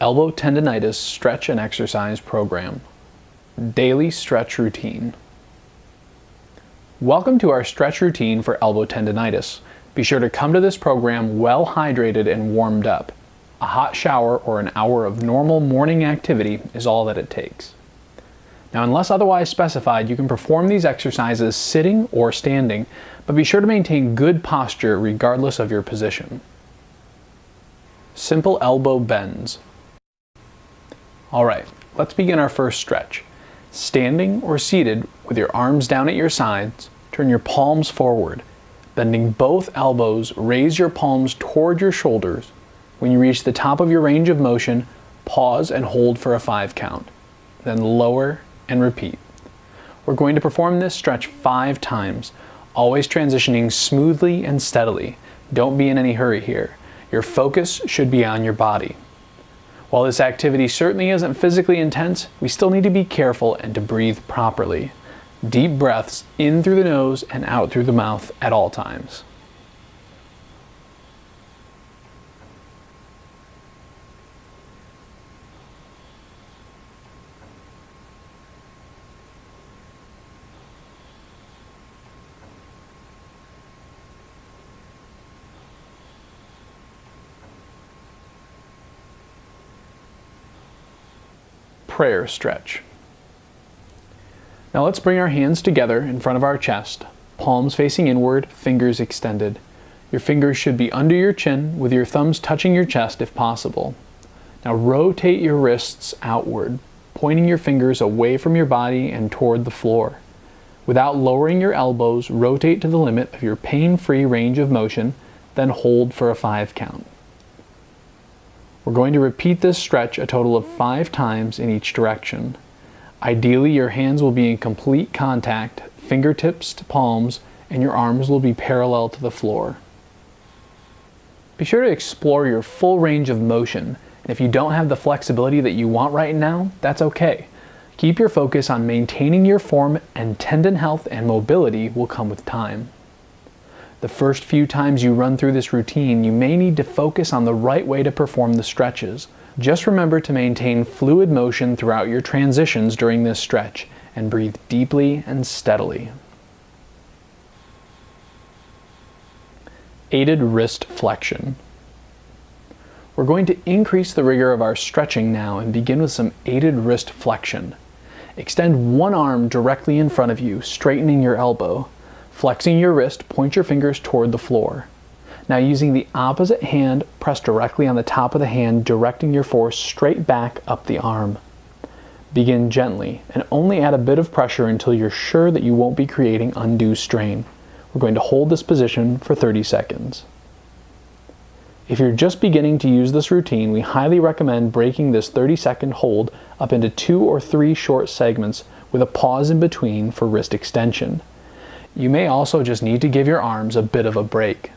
Elbow Tendinitis Stretch and Exercise Program. Daily Stretch Routine. Welcome to our stretch routine for elbow tendinitis. Be sure to come to this program well hydrated and warmed up. A hot shower or an hour of normal morning activity is all that it takes. Now, unless otherwise specified, you can perform these exercises sitting or standing, but be sure to maintain good posture regardless of your position. Simple elbow bends. Alright, let's begin our first stretch. Standing or seated with your arms down at your sides, turn your palms forward. Bending both elbows, raise your palms toward your shoulders. When you reach the top of your range of motion, pause and hold for a 5 count. Then lower and repeat. We're going to perform this stretch 5 times, always transitioning smoothly and steadily. Don't be in any hurry here. Your focus should be on your body. While this activity certainly isn't physically intense, we still need to be careful and to breathe properly. Deep breaths in through the nose and out through the mouth at all times. Prayer stretch. Now let's bring our hands together in front of our chest, palms facing inward, fingers extended. Your fingers should be under your chin with your thumbs touching your chest if possible. Now rotate your wrists outward, pointing your fingers away from your body and toward the floor. Without lowering your elbows, rotate to the limit of your pain-free range of motion, then hold for a 5 count. We're going to repeat this stretch a total of 5 times in each direction. Ideally, your hands will be in complete contact, fingertips to palms, and your arms will be parallel to the floor. Be sure to explore your full range of motion, and if you don't have the flexibility that you want right now, that's okay. Keep your focus on maintaining your form, and tendon health and mobility will come with time. The first few times you run through this routine, you may need to focus on the right way to perform the stretches. Just remember to maintain fluid motion throughout your transitions during this stretch and breathe deeply and steadily. Aided wrist flexion. We're going to increase the rigor of our stretching now and begin with some aided wrist flexion. Extend one arm directly in front of you, straightening your elbow. Flexing your wrist, point your fingers toward the floor. Now using the opposite hand, press directly on the top of the hand, directing your force straight back up the arm. Begin gently and only add a bit of pressure until you're sure that you won't be creating undue strain. We're going to hold this position for 30 seconds. If you're just beginning to use this routine, we highly recommend breaking this 30-second hold up into 2 or 3 short segments with a pause in between for wrist extension. You may also just need to give your arms a bit of a break.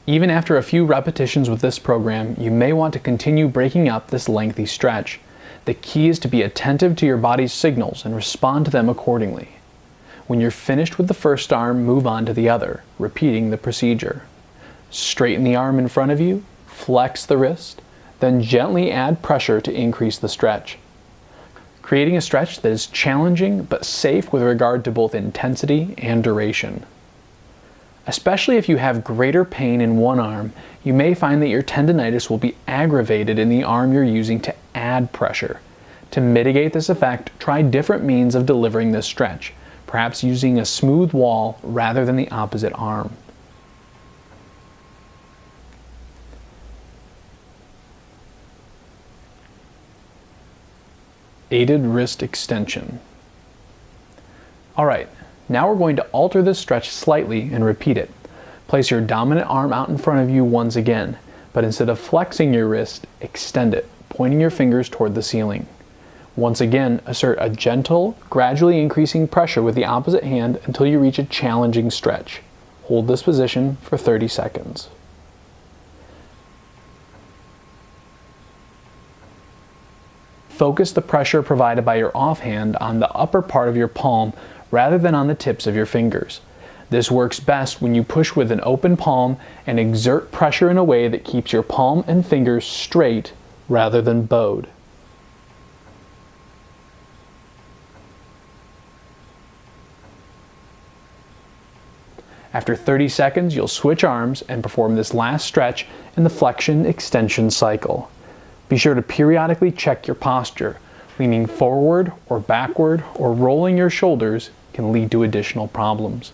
Even after a few repetitions with this program, you may want to continue breaking up this lengthy stretch. The key is to be attentive to your body's signals and respond to them accordingly. When you're finished with the first arm, move on to the other, repeating the procedure. Straighten the arm in front of you, flex the wrist, then gently add pressure to increase the stretch. Creating a stretch that is challenging but safe with regard to both intensity and duration. Especially if you have greater pain in one arm, you may find that your tendinitis will be aggravated in the arm you're using to add pressure. To mitigate this effect, try different means of delivering this stretch, perhaps using a smooth wall rather than the opposite arm. Aided wrist extension. Alright, now we're going to alter this stretch slightly and repeat it. Place your dominant arm out in front of you once again, but instead of flexing your wrist, extend it, pointing your fingers toward the ceiling. Once again, assert a gentle, gradually increasing pressure with the opposite hand until you reach a challenging stretch. Hold this position for 30 seconds. Focus the pressure provided by your offhand on the upper part of your palm rather than on the tips of your fingers. This works best when you push with an open palm and exert pressure in a way that keeps your palm and fingers straight rather than bowed. After 30 seconds, you'll switch arms and perform this last stretch in the flexion-extension cycle. Be sure to periodically check your posture. Leaning forward or backward or rolling your shoulders can lead to additional problems.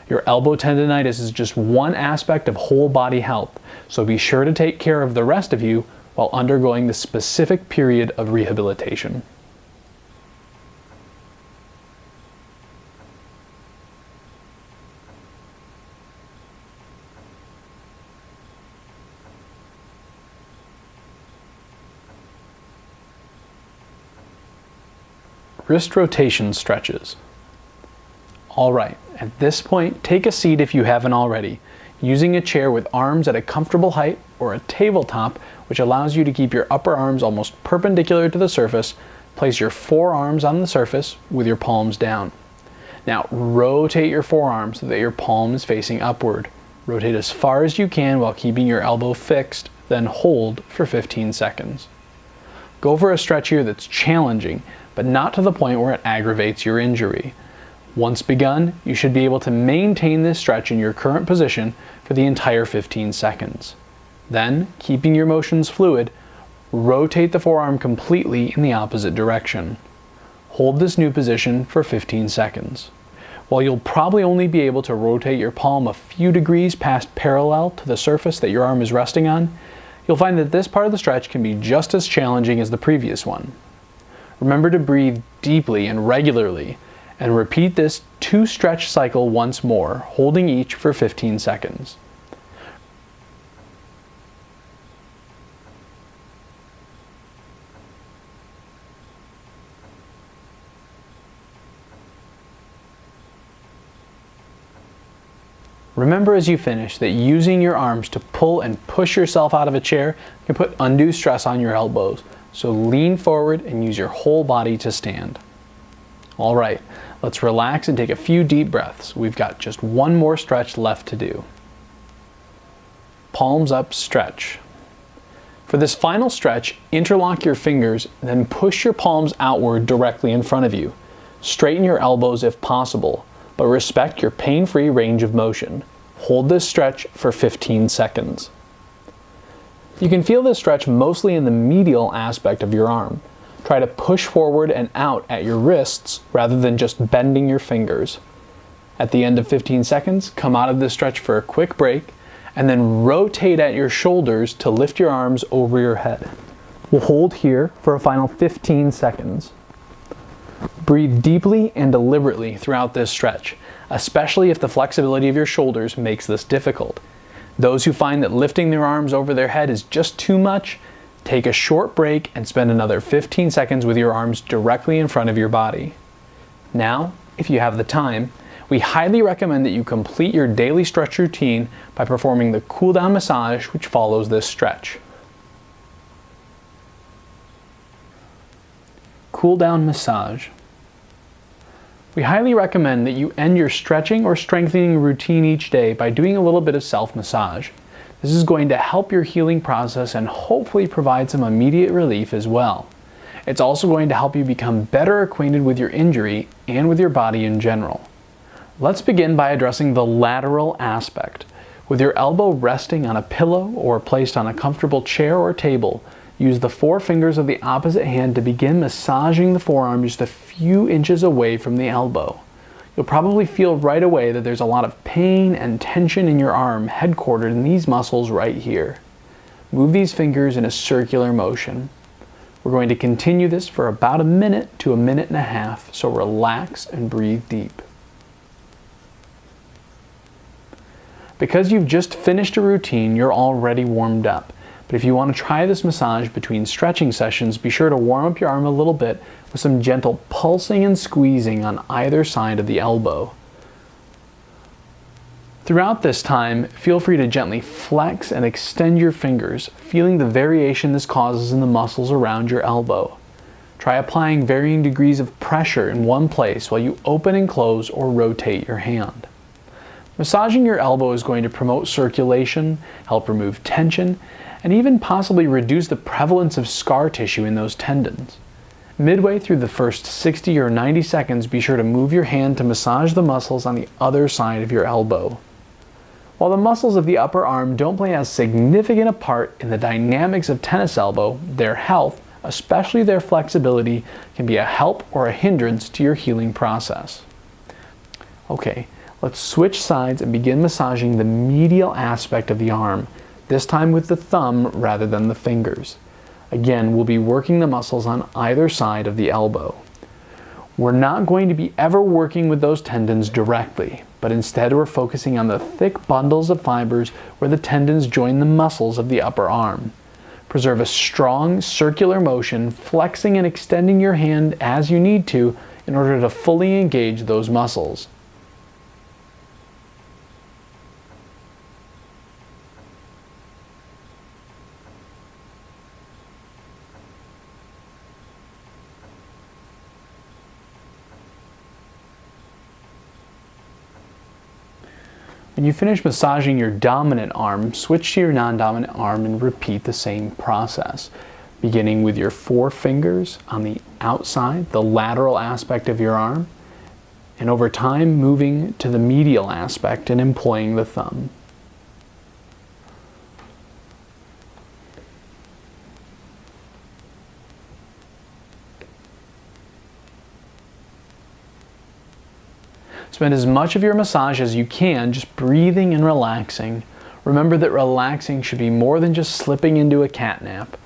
Your elbow tendonitis is just one aspect of whole body health, so be sure to take care of the rest of you while undergoing the specific period of rehabilitation. Wrist rotation stretches. All right, at this point, take a seat if you haven't already, using a chair with arms at a comfortable height or a tabletop, which allows you to keep your upper arms almost perpendicular to the surface. Place your forearms on the surface with your palms down. Now rotate your forearm so that your palm is facing upward. Rotate as far as you can while keeping your elbow fixed, then hold for 15 seconds. Go for a stretch here that's challenging, but not to the point where it aggravates your injury. Once begun, you should be able to maintain this stretch in your current position for the entire 15 seconds. Then, keeping your motions fluid, rotate the forearm completely in the opposite direction. Hold this new position for 15 seconds. While you'll probably only be able to rotate your palm a few degrees past parallel to the surface that your arm is resting on, you'll find that this part of the stretch can be just as challenging as the previous one. Remember to breathe deeply and regularly, and repeat this 2-stretch cycle once more, holding each for 15 seconds. Remember as you finish that using your arms to pull and push yourself out of a chair can put undue stress on your elbows, so lean forward and use your whole body to stand. All right, let's relax and take a few deep breaths. We've got just one more stretch left to do. Palms up stretch. For this final stretch, interlock your fingers, then push your palms outward directly in front of you. Straighten your elbows if possible, but respect your pain-free range of motion. Hold this stretch for 15 seconds. You can feel this stretch mostly in the medial aspect of your arm. Try to push forward and out at your wrists rather than just bending your fingers. At the end of 15 seconds, come out of this stretch for a quick break, and then rotate at your shoulders to lift your arms over your head. We'll hold here for a final 15 seconds. Breathe deeply and deliberately throughout this stretch, especially if the flexibility of your shoulders makes this difficult. Those who find that lifting their arms over their head is just too much, take a short break and spend another 15 seconds with your arms directly in front of your body. Now, if you have the time, we highly recommend that you complete your daily stretch routine by performing the cool down massage which follows this stretch. Cool down massage. We highly recommend that you end your stretching or strengthening routine each day by doing a little bit of self-massage. This is going to help your healing process and hopefully provide some immediate relief as well. It's also going to help you become better acquainted with your injury and with your body in general. Let's begin by addressing the lateral aspect. With your elbow resting on a pillow or placed on a comfortable chair or table, use the 4 fingers of the opposite hand to begin massaging the forearm just a few inches away from the elbow. You'll probably feel right away that there's a lot of pain and tension in your arm headquartered in these muscles right here. Move these fingers in a circular motion. We're going to continue this for about a minute to a minute and a half, so relax and breathe deep. Because you've just finished a routine, you're already warmed up. But if you want to try this massage between stretching sessions, be sure to warm up your arm a little bit with some gentle pulsing and squeezing on either side of the elbow. Throughout this time, feel free to gently flex and extend your fingers, feeling the variation this causes in the muscles around your elbow. Try applying varying degrees of pressure in one place while you open and close or rotate your hand. Massaging your elbow is going to promote circulation, help remove tension, and even possibly reduce the prevalence of scar tissue in those tendons. Midway through the first 60 or 90 seconds, be sure to move your hand to massage the muscles on the other side of your elbow. While the muscles of the upper arm don't play as significant a part in the dynamics of tennis elbow, their health, especially their flexibility, can be a help or a hindrance to your healing process. Okay, let's switch sides and begin massaging the medial aspect of the arm, this time with the thumb rather than the fingers. Again, we'll be working the muscles on either side of the elbow. We're not going to be ever working with those tendons directly, but instead we're focusing on the thick bundles of fibers where the tendons join the muscles of the upper arm. Preserve a strong circular motion, flexing and extending your hand as you need to in order to fully engage those muscles. When you finish massaging your dominant arm, switch to your non-dominant arm and repeat the same process, beginning with your forefingers on the outside, the lateral aspect of your arm, and over time moving to the medial aspect and employing the thumb. Spend as much of your massage as you can just breathing and relaxing. Remember that relaxing should be more than just slipping into a cat nap.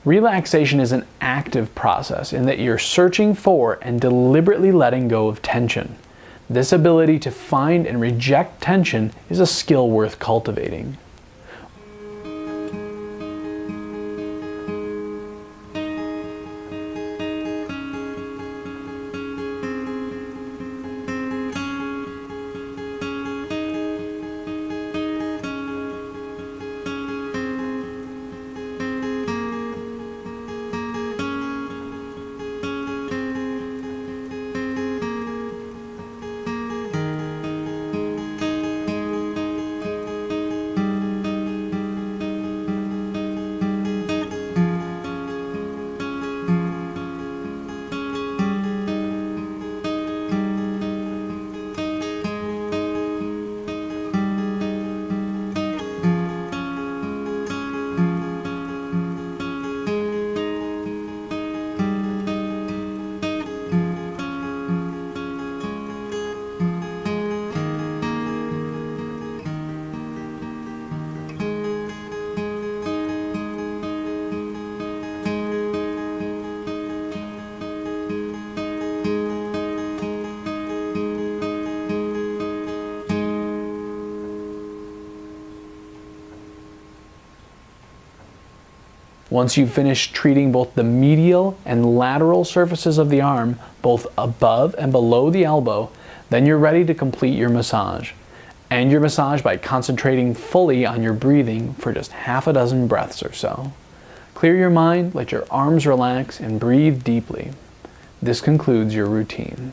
Relaxation is an active process in that you're searching for and deliberately letting go of tension. This ability to find and reject tension is a skill worth cultivating. Once you've finished treating both the medial and lateral surfaces of the arm, both above and below the elbow, then you're ready to complete your massage. End your massage by concentrating fully on your breathing for just half a dozen breaths or so. Clear your mind, let your arms relax, and breathe deeply. This concludes your routine.